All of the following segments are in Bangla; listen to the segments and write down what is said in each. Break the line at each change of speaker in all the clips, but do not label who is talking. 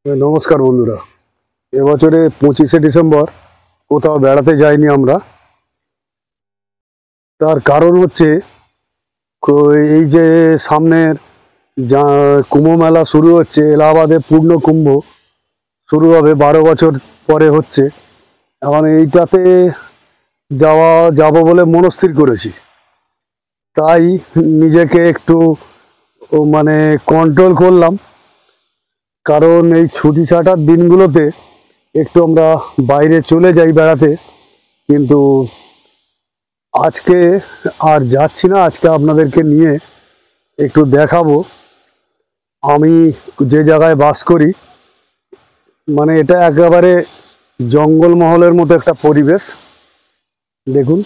नमस्कार बंधुरा এবছরে 25শে ডিসেম্বর কোথাও বেড়াতে যাইনি আমরা। তার কারণ হচ্ছে এই যে সামনের কুম্ভ মেলা শুরু হচ্ছে, এলাহাবাদে পূর্ণ কুম্ভ শুরু হবে 12 বছর পরে হচ্ছে। এখন এইটাতে যাব বলে মনস্থির করেছি। তাই নিজেকে একটু মানে কন্ট্রোল করলাম, কারণ এই ছুটি ছাটার দিনগুলোতে একটু আমরা বাইরে চলে যাই বেড়াতে, কিন্তু আজকে আর যাচ্ছি না। আজকে আপনাদেরকে নিয়ে একটু দেখাবো আমি যে জায়গায় বাস করি। মানে এটা একেবারে জঙ্গলমহলের মতো একটা পরিবেশ। দেখুন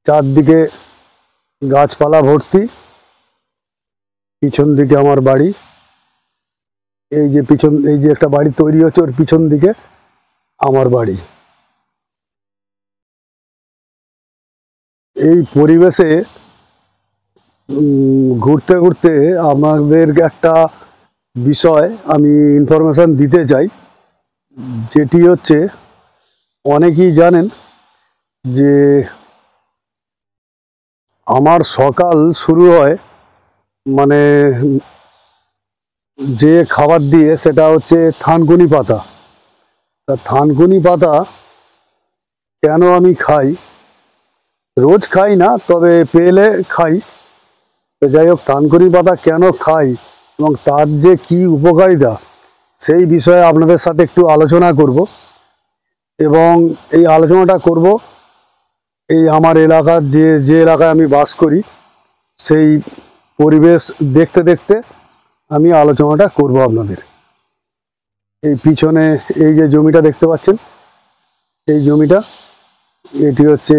চারদিকে গাছপালা ভর্তি, পিছন দিকে আমার বাড়ি। এই যে একটা বাড়ি তৈরি হচ্ছে, ওর পিছন দিকে আমার বাড়ি। এই পরিবেশে ঘুরতে ঘুরতে আমাদের একটা বিষয় আমি ইনফরমেশন দিতে চাই, যেটি হচ্ছে অনেকেই জানেন যে আমার সকাল শুরু হয় মানে যে খাবার দিয়ে, সেটা হচ্ছে থানকুনি পাতা। তা থানকুনি পাতা কেন আমি খাই, রোজ খাই না, তবে পেলে খাই। তো যাই হোক, থানকুনি পাতা কেন খাই এবং তার যে কি উপকারিতা, সেই বিষয়ে আপনাদের সাথে একটু আলোচনা করব। এবং এই আলোচনাটা করব এই আমার এলাকার যে এলাকায় আমি বাস করি, সেই পরিবেশ দেখতে দেখতে আমি আলোচনাটা করব আপনাদের। এই পিছনে এই যে জমিটা দেখতে পাচ্ছেন, এই জমিটা এটি হচ্ছে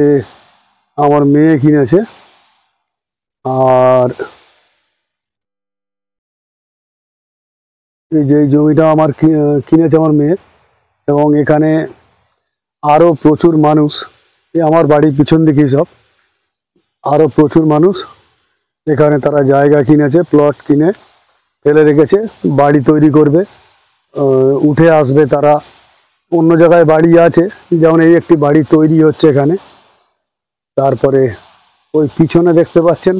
আমার মেয়ে কিনেছে। আর এই যে জমিটা আমার কিনেছে আমার মেয়ে, এবং এখানে আরও প্রচুর মানুষ, এই আমার বাড়ির পিছন দিকেই সব আরও প্রচুর মানুষ এখানে তারা জায়গা কিনেছে, প্লট কিনে ফেলে রেখেছে, বাড়ি তৈরি করবে, উঠে আসবে তারা। অন্য জায়গায় বাড়ি আছে, যেমন এই একটি বাড়ি তৈরি হচ্ছে এখানে। তারপরে ওই পিছনে দেখতে পাচ্ছেন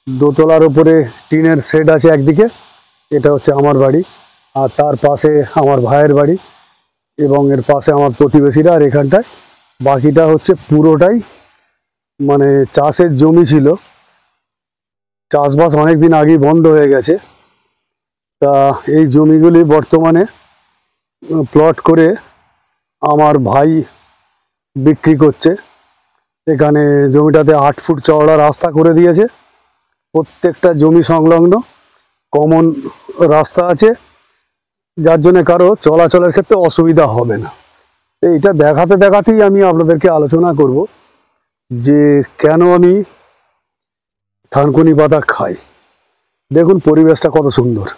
দোতলার উপরে টিনের শেড আছে একদিকে, এটা হচ্ছে আমার বাড়ি। আর তার পাশে আমার ভাইয়ের বাড়ি, এবং এর পাশে আমার প্রতিবেশীরা। আর এখানটায় বাকিটা হচ্ছে পুরোটাই মানে চাষের জমি ছিল, চাষবাস অনেক দিন আগেই বন্ধ হয়ে গেছে। তা এই জমিগুলি বর্তমানে প্লট করে আমার ভাই বিক্রি করছে। এখানে জমিটাতে 8 ফুট চওড়া রাস্তা করে দিয়েছে, প্রত্যেকটা জমি সংলগ্ন কমন রাস্তা আছে, যার জন্য কারো চলাচলের ক্ষেত্রে অসুবিধা হবে না। এইটা দেখাতে দেখাতেই আমি আপনাদেরকে আলোচনা করব যে কেন আমি থানকুনি পাতা খাই। দেখুন পরিবেশটা কত সুন্দর,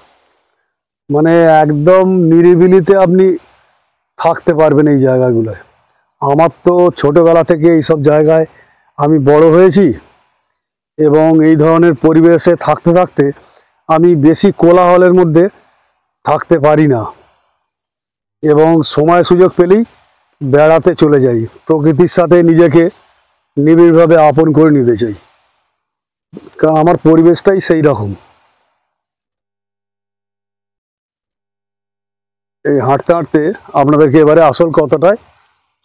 মানে একদম নিরিবিলিতে আপনি থাকতে পারবেন এই জায়গাগুলোয়। আমার তো ছোটোবেলা থেকে এইসব জায়গায় আমি বড় হয়েছি, এবং এই ধরনের পরিবেশে থাকতে থাকতে আমি বেশি কোলাহলের মধ্যে থাকতে পারি না, এবং সময় সুযোগ পেলেই বেড়াতে চলে যাই, প্রকৃতির সাথে নিজেকে নিবিড়ভাবে আপন করে নিতে চাই, কারণ আমার পরিবেশটাই সেই রকম। এই হাঁটতে হাঁটতে আপনাদেরকে এবারে আসল কথাটায়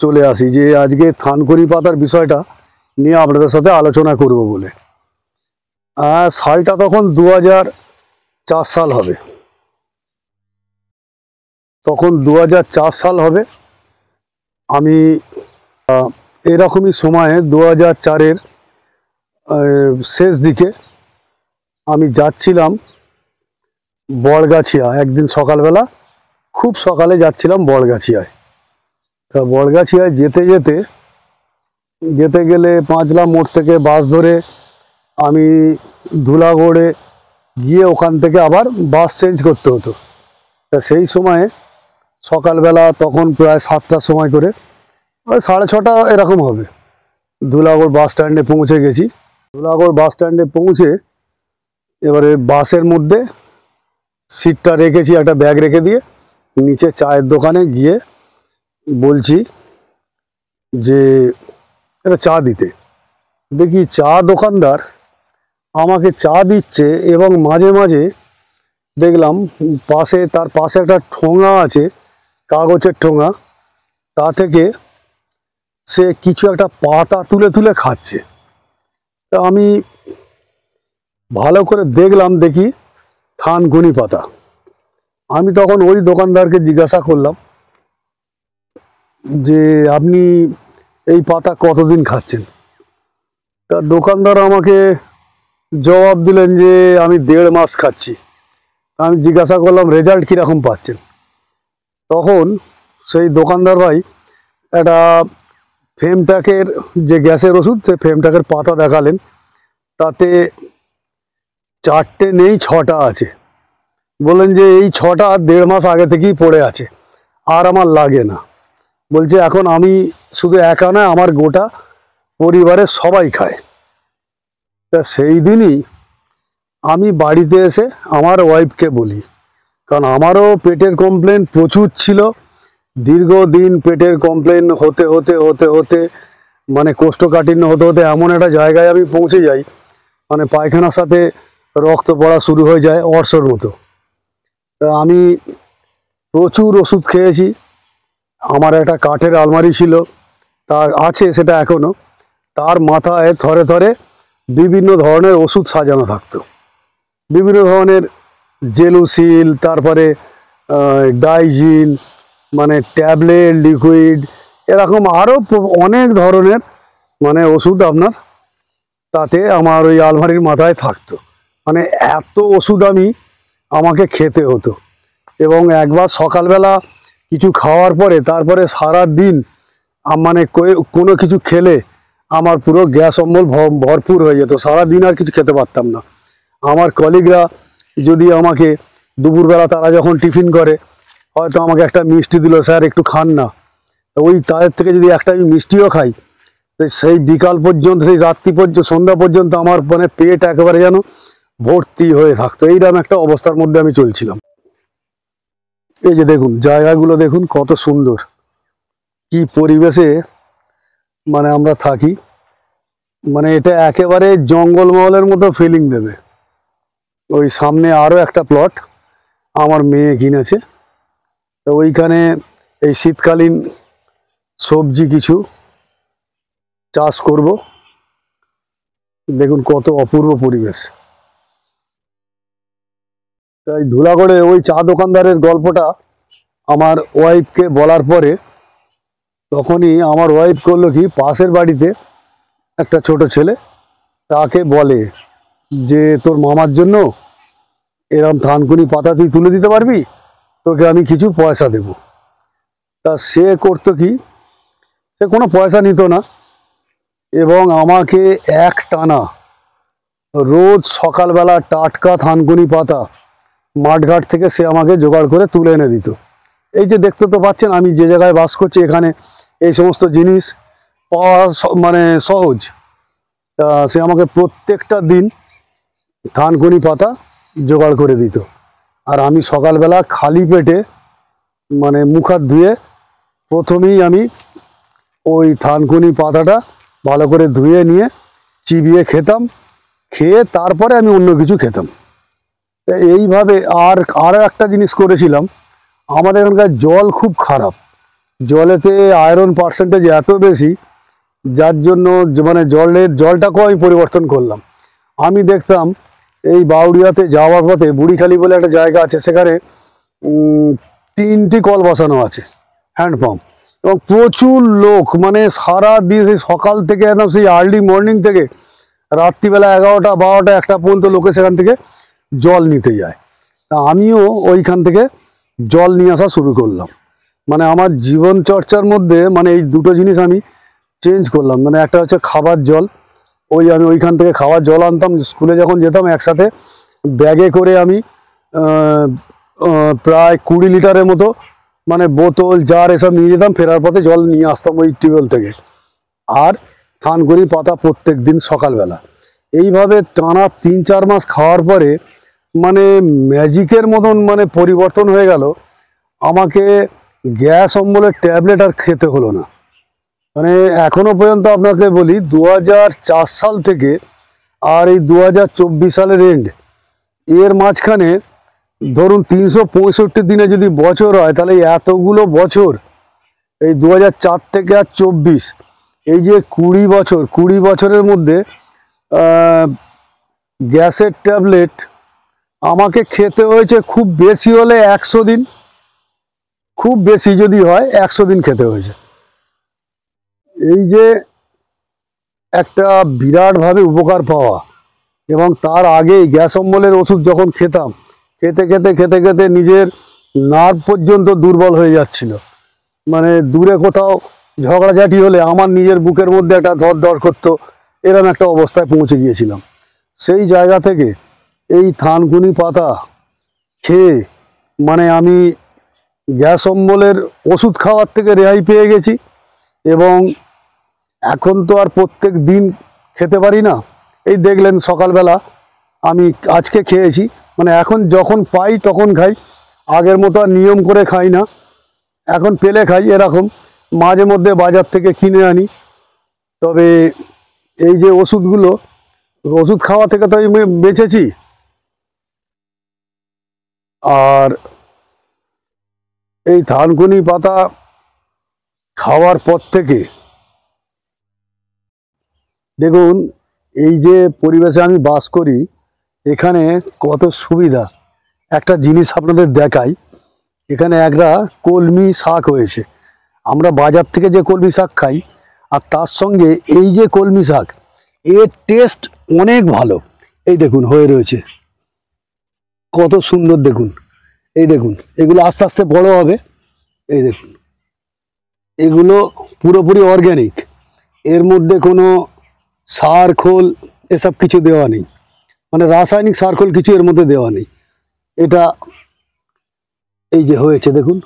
চলে আসি, যে আজকে থানকুনি পাতার বিষয়টা নিয়ে আপনাদের সাথে আলোচনা করব বলে। সালটা তখন 2004 সাল হবে, তখন 2004 সাল হবে। আমি এরকমই সময়ে 2004-এর শেষ দিকে আমি যাচ্ছিলাম বড়গাছিয়া। একদিন সকালবেলা, খুব সকালে যাচ্ছিলাম বড়গাছিয়ায়। তা বড়গাছিয়ায় যেতে গেলে পাঁচলা মোড় থেকে বাস ধরে আমি ধুলাগড়ে গিয়ে ওখান থেকে আবার বাস চেঞ্জ করতে হতো। তা সেই সময়ে সকালবেলা তখন প্রায় 7টার সময় করে, ওই 6:30 এরকম হবে, ধুলাগড় বাস স্ট্যান্ডে পৌঁছে গেছি। ধুলাগড় বাস স্ট্যান্ডে পৌঁছে এবারে বাসের মধ্যে সিটটা রেখেছি, একটা ব্যাগ রেখে দিয়ে নিচে চায়ের দোকানে গিয়ে বলছি যে একটা চা দিতে। দেখি চা দোকানদার আমাকে চা দিচ্ছে এবং মাঝে মাঝে দেখলাম তার পাশে একটা ঠোঙা আছে, কাগজের ঠোঙা, তা থেকে সে কিছু একটা পাতা তুলে তুলে খাচ্ছে। তা আমি ভালো করে দেখলাম, দেখি থানকুনি পাতা। আমি তখন ওই দোকানদারকে জিজ্ঞাসা করলাম যে আপনি এই পাতা কতদিন খাচ্ছেন? তা দোকানদার আমাকে জবাব দিলেন যে আমি 1.5 মাস খাচ্ছি। আমি জিজ্ঞাসা করলাম রেজাল্ট কীরকম পাচ্ছেন? তখন সেই দোকানদার ভাই একটা ফেমট্যাকের যে গ্যাসের ওষুধ, সেই ফেমট্যাকের পাতা দেখালেন। তাতে 4টে নেই, 6টা আছে। বললেন যে এই 6টা 1.5 মাস আগে থেকেই পড়ে আছে, আর আমার লাগে না। বলছে এখন আমি শুধু একা নয়, আমার গোটা পরিবারের সবাই খায়। তা সেই দিনই আমি বাড়িতে এসে আমার ওয়াইফকে বলি, কারণ আমারও পেটের কমপ্লেন প্রচুর ছিল। দীর্ঘদিন পেটের কমপ্লেন হতে হতে হতে হতে মানে কোষ্ঠকাঠিন্য হতে হতে এমন একটা জায়গায় আমি পৌঁছে যাই, মানে পায়খানার সাথে রক্ত পড়া শুরু হয়ে যায় অর্শর মতো। তা আমি প্রচুর ওষুধ খেয়েছি। আমার একটা কাঠের আলমারি ছিল, তার আছে সেটা এখনও, তার মাথায় থরে থরে বিভিন্ন ধরনের ওষুধ সাজানো থাকতো। বিভিন্ন ধরনের জেলুসিল, তারপরে ডাইজিন, মানে ট্যাবলেট, লিকুইড, এরকম আরও অনেক ধরনের মানে ওষুধ আপনার তাতে আমার ওই আলমারির মাথায় থাকতো। মানে এত ওষুধ আমাকে খেতে হতো। এবং একবার সকালবেলা কিছু খাওয়ার পরে তারপরে সারা দিন মানে কোনো কিছু খেলে আমার পুরো গ্যাস অম্বল ভরপুর হয়ে যেত। সারা দিন আর কিছু খেতে পারতাম না। আমার কলিগরা যদি আমাকে দুপুরবেলা তারা যখন টিফিন করে, হয়তো আমাকে একটা মিষ্টি দিল, স্যার একটু খান না, ওই তাদের থেকে যদি একটা আমি মিষ্টিও খাই, সেই বিকাল পর্যন্ত, সেই রাত্রি পর্যন্ত, সন্ধ্যা পর্যন্ত আমার মানে পেট একেবারে যেন ভর্তি হয়ে থাকতো। এইরকম একটা অবস্থার মধ্যে আমি চলছিলাম। এই যে দেখুন জায়গাগুলো, দেখুন কত সুন্দর, কি পরিবেশে মানে আমরা থাকি। মানে এটা একেবারে জঙ্গলমহলের মতো ফিলিং দেবে। ওই সামনে আরও একটা প্লট আমার মেয়ে কিনেছে, তো ওইখানে এই শীতকালীন সবজি কিছু চাষ করব। দেখুন কত অপূর্ব পরিবেশ। তাই ধুলাগড়ে ওই চা দোকানদারের গল্পটা আমার ওয়াইফকে বলার পরে তখনই আমার ওয়াইফ করলো কি, পাশের বাড়িতে একটা ছোট ছেলে, তাকে বলে যে তোর মামার জন্য এরম থানকুনি পাতা তুই তুলে দিতে পারবি, তোকে আমি কিছু পয়সা দেব। তা সে করতো কি, সে কোনো পয়সা নিত না এবং আমাকে একটানা রোজ সকালবেলা টাটকা থানকুনি পাতা মাঠঘাট থেকে সে আমাকে জোগাড় করে তুলে এনে দিত। এই যে দেখতে তো পাচ্ছেন আমি যে জায়গায় বাস করছি, এখানে এই সমস্ত জিনিস পাওয়া মানে সহজ। তা সে আমাকে প্রত্যেকটা দিন থানকুনি পাতা জোগাড় করে দিত। আর আমি সকালবেলা খালি পেটে মানে মুখ হাত ধুয়ে প্রথমেই আমি ওই থানকুনি পাতাটা ভালো করে ধুয়ে নিয়ে চিবিয়ে খেতাম, খেয়ে তারপরে আমি অন্য কিছু খেতাম। এইভাবে আরও একটা জিনিস করেছিলাম, আমাদের এখানকার জল খুব খারাপ, জলেতে আয়রন পার্সেন্টেজ এত বেশি, যার জন্য মানে জলটাকেও আমি পরিবর্তন করলাম। আমি দেখতাম এই বাউরিয়াতে যাওয়ার পথে বুড়িখালি বলে একটা জায়গা আছে, সেখানে 3টি কল বসানো আছে, হ্যান্ডপাম্প, এবং প্রচুর লোক, মানে সারা দিন সেই সকাল থেকে একদম সেই আর্লি মর্নিং থেকে রাত্রিবেলা 11টা 12টা 1টা পর্যন্ত লোকে সেখান থেকে জল নিতে যায়। তা আমিও ওইখান থেকে জল নিয়ে আসা শুরু করলাম। মানে আমার জীবন চর্চার মধ্যে মানে এই দুটো জিনিস আমি চেঞ্জ করলাম। মানে একটা হচ্ছে খাবার জল, আমি ওইখান থেকে খাবার জল আনতাম, স্কুলে যখন যেতাম একসাথে ব্যাগে করে আমি প্রায় 20 লিটারের মতো মানে বোতল জার এসব নিয়ে যেতাম, ফেরার পথে জল নিয়ে আসতাম ওই টিউবওয়েল থেকে। আর থানকুনি পাতা প্রত্যেক দিন সকালবেলা। এইভাবে টানা 3-4 মাস খাওয়ার পরে মানে ম্যাজিকের মতন মানে পরিবর্তন হয়ে গেল। আমাকে গ্যাস অম্বলের ট্যাবলেট আর খেতে হলো না। মানে এখনো পর্যন্ত আপনাকে বলি 2004 সাল থেকে আর এই 2024 সালের এন্ড, এর মাঝখানে ধরুন 365 দিনে যদি বছর হয়, তাহলে এতগুলো বছর, এই 2004 থেকে আর 24, এই যে 20 বছরের মধ্যে গ্যাসের ট্যাবলেট আমাকে খেতে হয়েছে খুব বেশি হলে 100 দিন, খুব বেশি যদি হয় 100 দিন খেতে হয়েছে। এই যে একটা বিরাটভাবে উপকার পাওয়া, এবং তার আগেই গ্যাস অম্বলের ওষুধ যখন খেতাম, খেতে খেতে খেতে খেতে নিজের নার্ভ পর্যন্ত দুর্বল হয়ে যাচ্ছিল। মানে দূরে কোথাও ঝগড়াঝাটি হলে আমার নিজের বুকের মধ্যে একটা ধর করতো, এরকম একটা অবস্থায় পৌঁছে গিয়েছিলাম। সেই জায়গা থেকে এই থানকুনি পাতা খেয়ে মানে আমি গ্যাস অম্বলের ওষুধ খাওয়ার থেকে রেহাই পেয়ে গেছি। এবং এখন তো আর প্রত্যেক দিন খেতে পারি না। এই দেখলেন সকালবেলা আমি আজকে খেয়েছি, মানে এখন যখন পাই তখন খাই, আগের মতো আর নিয়ম করে খাই না, এখন পেলে খাই। এরকম মাঝে মধ্যে বাজার থেকে কিনে আনি। তবে এই যে ওষুধগুলো, ওষুধ খাওয়া থেকে তো আমি বেঁচেছি। আর এই থানকুনি পাতা খাওয়ার পর থেকে দেখুন, এই যে পরিবেশে আমি বাস করি, এখানে কত সুবিধা। একটা জিনিস আপনাদের দেখাই, এখানে একটা কলমি শাক হয়েছে। আমরা বাজার থেকে যে কলমি শাক খাই, আর তার সঙ্গে এই যে কলমি শাক, এর টেস্ট অনেক ভালো। এই দেখুন হয়ে রয়েছে, কত সুন্দর দেখুন। এই দেখুন, এগুলো আস্তে আস্তে বড় হবে। এই দেখুন, এগুলো পুরোপুরি অর্গ্যানিক, এর মধ্যে কোনো সার খোল এসব কিছু দেওয়া নেই, মানে রাসায়নিক সার খোল কিছু এর মধ্যে দেওয়া নেই। এটা এই যে হয়েছে দেখুন,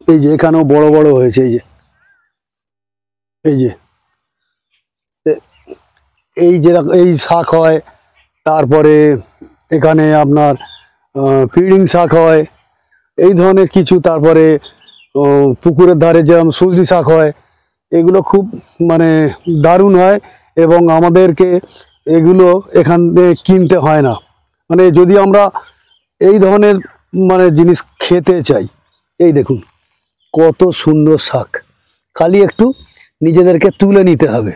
এই যে এখানেও বড় বড় হয়েছে, এই যে এই যে এই যে এই শাক হয়, তারপরে এখানে আপনার ফিডিং শাক হয়, এই ধরনের কিছু। তারপরে পুকুরের ধারে যেমন সজনি শাক হয়, এগুলো খুব মানে দারুণ হয়, এবং আমাদেরকে এগুলো এখান থেকে কিনতে হয় না। মানে যদি আমরা এই ধরনের মানে জিনিস খেতে চাই, এই দেখুন কত সুন্দর শাক, খালি একটু নিজেদেরকে তুলে নিতে হবে।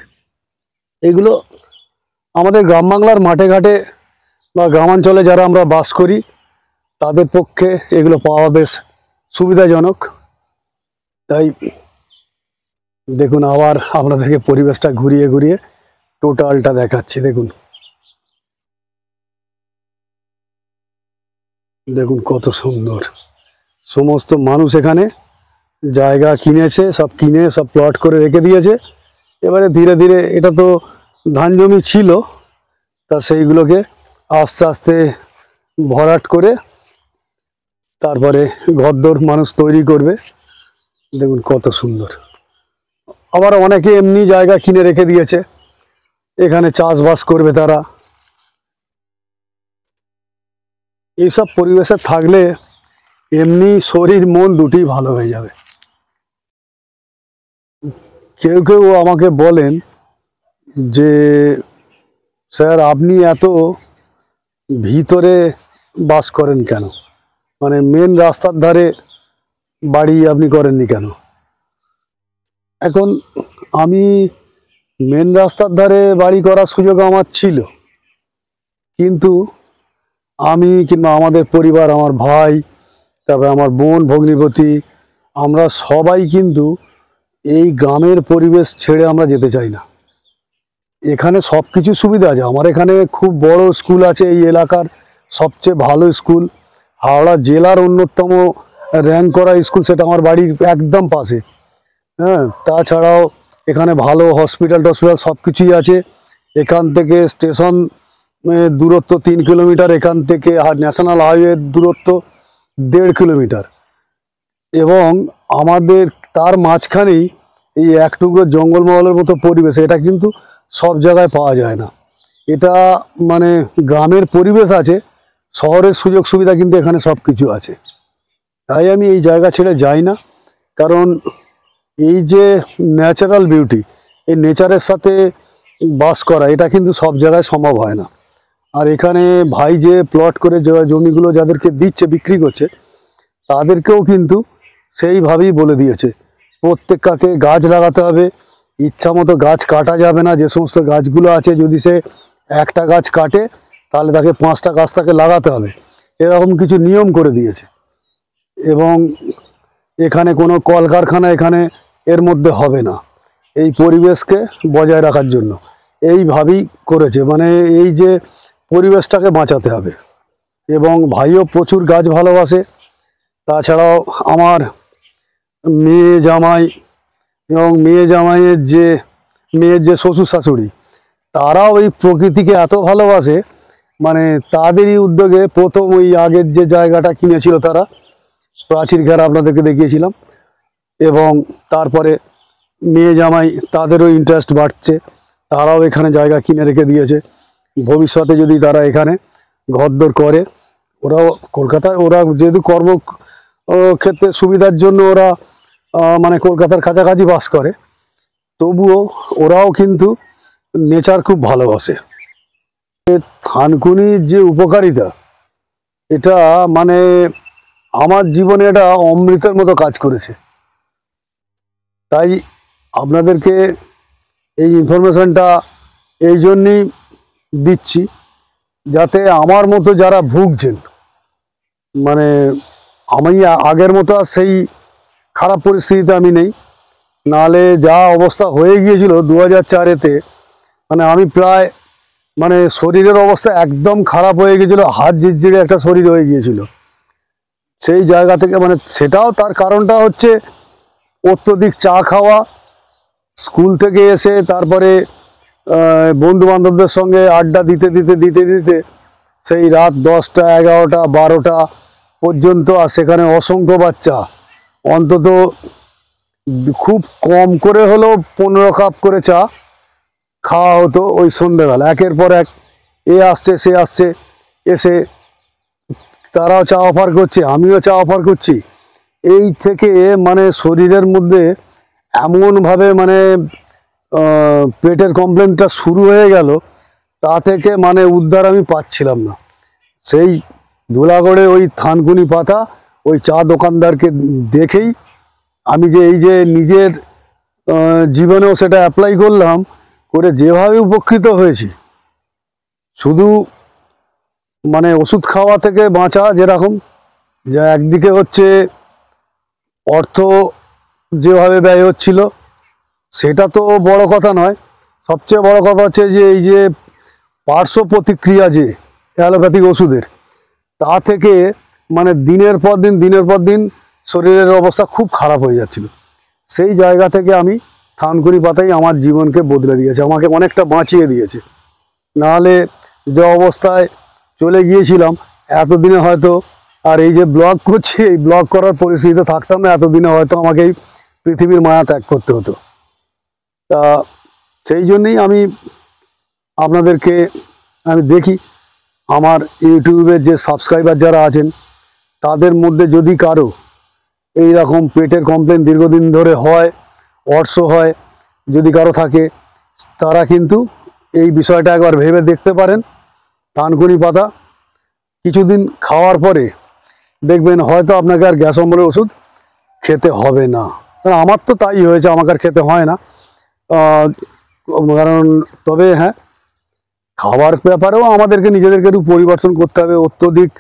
এগুলো আমাদের গ্রাম বাংলার মাঠে ঘাটে বা গ্রামাঞ্চলে যারা আমরা বাস করি, তাদের পক্ষে এগুলো পাওয়া বেশ সুবিধাজনক। তাই দেখুন, আবার আপনাদেরকে পরিবেশটা ঘুরিয়ে ঘুরিয়ে টোটালটা দেখাচ্ছি। দেখুন দেখুন কত সুন্দর। সমস্ত মানুষ এখানে জায়গা কিনেছে, সব কিনে সব প্লট করে রেখে দিয়েছে। এবারে ধীরে ধীরে, এটা তো ধান জমি ছিল, তা সেইগুলোকে আস্তে আস্তে ভরাট করে তারপরে ঘরদোর মানুষ তৈরি করবে। দেখুন কত সুন্দর। আবার অনেকে এমনি জায়গা কিনে রেখে দিয়েছে, এখানে চাষবাস করবে তারা। এইসব পরিবেশে থাকলে এমনি শরীর মন দুটি ভালো হয়ে যাবে। কেউ কেউ আমাকে বলেন যে স্যার, আপনি এত ভিতরে বাস করেন কেন, মানে মেন রাস্তার ধারে বাড়ি আপনি করেননি কেন? এখন আমি মেন রাস্তার ধারে বাড়ি করার সুযোগ আমার ছিল, কিন্তু আমি কিংবা আমাদের পরিবার, আমার ভাই, তারপরে আমার বোন ভগ্নিপতি, আমরা সবাই কিন্তু এই গ্রামের পরিবেশ ছেড়ে আমরা যেতে চাই না। এখানে সব কিছু সুবিধা আছে। আমার এখানে খুব বড় স্কুল আছে, এই এলাকার সবচেয়ে ভালো স্কুল, হাওড়া জেলার অন্যতম র্যাঙ্ক করা স্কুল, সেটা আমার বাড়ির একদম পাশে। হ্যাঁ, তাছাড়াও এখানে ভালো হসপিটাল টসপিটাল সব কিছুই আছে। এখান থেকে স্টেশন দূরত্ব 3 কিলোমিটার, এখান থেকে ন্যাশনাল হাইওয়ে দূরত্ব 1.5 কিলোমিটার, এবং আমাদের তার মাঝখানেই এই এক টুকরো জঙ্গলমহলের মতো পরিবেশ। এটা কিন্তু সব জায়গায় পাওয়া যায় না। এটা মানে গ্রামের পরিবেশ আছে, শহরের সুযোগ সুবিধা কিন্তু এখানে সব কিছু আছে। তাই আমি এই জায়গা ছেড়ে যাই না, কারণ এই যে ন্যাচারাল বিউটি, এই নেচারের সাথে বাস করা এটা কিন্তু সব জায়গায় সম্ভব হয় না। আর এখানে ভাই যে প্লট করে জমিগুলো যাদেরকে দিচ্ছে, বিক্রি করছে, তাদেরকেও কিন্তু সেইভাবেই বলে দিয়েছে প্রত্যেককে গাছ লাগাতে হবে, ইচ্ছা মতো গাছ কাটা যাবে না। যে সমস্ত গাছগুলো আছে, যদি সে একটা গাছ কাটে তাহলে তাকে 5টা গাছ তাকে লাগাতে হবে, এরকম কিছু নিয়ম করে দিয়েছে। এবং এখানে কোনো কলকারখানা এখানে এর মধ্যে হবে না, এই পরিবেশকে বজায় রাখার জন্য এইভাবেই করেছে, মানে এই যে পরিবেশটাকে বাঁচাতে হবে। এবং ভাইও প্রচুর গাছ ভালোবাসে। তাছাড়াও আমার মেয়ে জামাই এবং মেয়ের যে শ্বশুর শাশুড়ি, তারাও এই প্রকৃতিকে এত ভালোবাসে, মানে তাদেরই উদ্যোগে প্রথম ওই আগের যে জায়গাটা কিনেছিল তারা, প্রাচীর ঘেরা আপনাদেরকে দেখিয়েছিলাম, এবং তারপরে মেয়ে জামাই তাদেরও ইন্টারেস্ট বাড়ছে, তারাও এখানে জায়গা কিনে রেখে দিয়েছে। ভবিষ্যতে যদি তারা এখানে ঘরদোর করে, ওরাও কলকাতায়, ওরা যেহেতু ক্ষেত্রে সুবিধার জন্য ওরা মানে কলকাতার কাছাকাছি বাস করে, তবুও ওরাও কিন্তু নেচার খুব ভালোবাসে। থানকুনির যে উপকারিতা, এটা মানে আমার জীবনে এটা অমৃতের মতো কাজ করেছে। তাই আপনাদেরকে এই ইনফরমেশনটা এই জন্যই দিচ্ছি, যাতে আমার মতো যারা ভুগছেন, মানে আমি আগের মতো আর সেই খারাপ পরিস্থিতিতে আমি নেই, নাহলে যা অবস্থা হয়ে গিয়েছিল 2004-এতে, মানে আমি প্রায় মানে শরীরের অবস্থা একদম খারাপ হয়ে গিয়েছিল, হাত ঝিরঝিরে একটা শরীর হয়ে গিয়েছিল। সেই জায়গা থেকে মানে সেটাও তার কারণটা হচ্ছে অত্যধিক চা খাওয়া, স্কুল থেকে এসে তারপরে বন্ধু বান্ধবদের সঙ্গে আড্ডা দিতে দিতে দিতে দিতে সেই রাত 10টা 11টা 12টা পর্যন্ত, আর সেখানে অসংখ্য বাচ্চা, অন্তত খুব কম করে হলেও 15 কাপ করে চা খাওয়া হতো ওই সন্ধ্যেবেলা, একের পর এক এ আসছে সে আসছে, এসে তারাও চা অফার করছে, আমিও চা অফার করছি। এই থেকে মানে শরীরের মধ্যে এমনভাবে মানে পেটের কমপ্লেনটা শুরু হয়ে গেল, তা থেকে মানে উদ্ধার আমি পাচ্ছিলাম না। সেই ধুলাগড়ে ওই থানকুনি পাতা ওই চা দোকানদারকে দেখেই আমি যে এই যে নিজের জীবনেও সেটা অ্যাপ্লাই করলাম, করে যেভাবে উপকৃত হয়েছি, শুধু মানে ওষুধ খাওয়া থেকে বাঁচা, যেরকম যা একদিকে হচ্ছে অর্থ যেভাবে ব্যয় হচ্ছিল, সেটা তো বড় কথা নয়, সবচেয়ে বড় কথা হচ্ছে যে এই যে পার্শ্ব প্রতিক্রিয়া যে অ্যালোপ্যাথিক ওষুধের, তা থেকে মানে দিনের পর দিন শরীরের অবস্থা খুব খারাপ হয়ে যাচ্ছিল। সেই জায়গা থেকে আমি থানকুনি পাতাই আমার জীবনকে বদলে দিয়েছে, আমাকে অনেকটা বাঁচিয়ে দিয়েছে। নাহলে যে অবস্থায় চলে গিয়েছিলাম, এতদিনে হয়তো আর এই যে ব্লগ করছি, এই ব্লগ করার পরিস্থিতিতে থাকতাম না, এতদিনে হয়তো আমাকে এই পৃথিবীর মায়া ত্যাগ করতে হতো। তা সেই জন্যই আমি আপনাদেরকে আমি দেখি, আমার ইউটিউবের যে সাবস্ক্রাইবার যারা আছেন, তাদের মধ্যে যদি কারো এই রকম পেটের কমপ্লেন দীর্ঘদিন ধরে হয়, অর্শ হয়, যদি কারো থাকে, তারা কিন্তু এই বিষয়টা একবার ভেবে দেখতে পারেন। থানকুনি পাতা কিছুদিন খাওয়ার পরে দেখবেন হয়তো আপনাকে আর গ্যাস অম্বলের ওষুধ খেতে হবে না। কারণ আমার তো তাই হয়েছে, আমাকে আর খেতে হয় না। কারণ তবে হ্যাঁ, খাবার ব্যাপারেও আমাদেরকে নিজেদেরকে একটু পরিবর্তন করতে হবে। অত্যধিক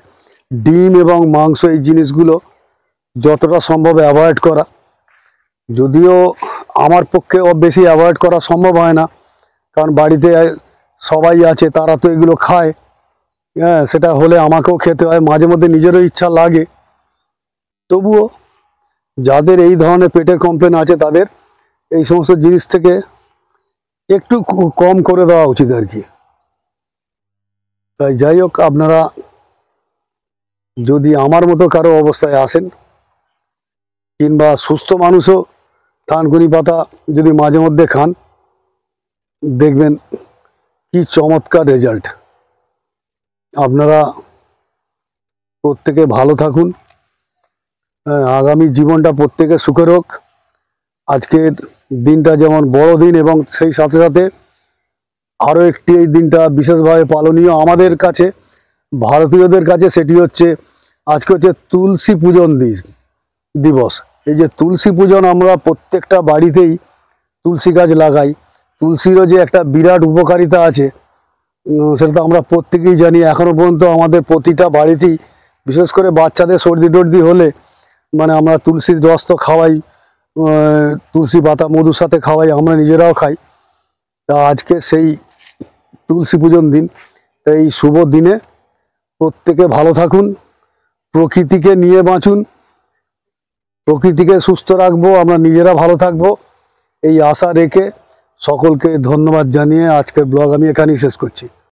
ডিম এবং মাংস এই জিনিসগুলো যতটা সম্ভব অ্যাভয়েড করা, যদিও আমার পক্ষে বেশি অ্যাভয়েড করা সম্ভব হয় না, কারণ বাড়িতে সবাই আছে, তারা তো এগুলো খায়। হ্যাঁ, সেটা হলে আমাকেও খেতে হয়, মাঝে মধ্যে নিজেরও ইচ্ছা লাগে। তবুও যাদের এই ধরনের পেটের কমপ্লেন আছে, তাদের এই সমস্ত জিনিস থেকে একটু কম করে দেওয়া উচিত আর কি। তাই যাই হোক, আপনারা যদি আমার মতো কারো অবস্থায় আসেন, কিংবা সুস্থ মানুষও থানকুনি পাতা যদি মাঝে মধ্যে খান, দেখবেন কি চমৎকার রেজাল্ট। আপনারা প্রত্যেকে ভালো থাকুন, আগামী জীবনটা প্রত্যেকের সুখের হোক। আজকের দিনটা যেমন বড়দিন, এবং সেই সাথে সাথে আরও একটি এই দিনটা বিশেষভাবে পালনীয় আমাদের কাছে, ভারতীয়দের কাছে। সেটি হচ্ছে আজকে হচ্ছে তুলসী পূজন দিবস। এই যে তুলসী পূজন, আমরা প্রত্যেকটা বাড়িতেই তুলসী গাছ লাগাই। তুলসীরও যে একটা বিরাট উপকারিতা আছে সেটা তো আমরা প্রত্যেকেই জানি। এখনও পর্যন্ত আমাদের প্রতিটা বাড়িতেই, বিশেষ করে বাচ্চাদের সর্দি টর্দি হলে মানে আমরা তুলসীর রস তো খাওয়াই, তুলসী পাতা মধুর সাথে খাওয়াই, আমরা নিজেরাও খাই। তা আজকে সেই তুলসী পূজন দিন। এই শুভ দিনে প্রত্যেকে ভালো থাকুন, প্রকৃতিকে নিয়ে বাঁচুন, প্রকৃতিকে সুস্থ রাখবো, আমরা নিজেরা ভালো থাকবো, এই আশা রেখে সকলকে ধন্যবাদ জানিয়ে আজকের ব্লগ আমি এখানেই শেষ করছি।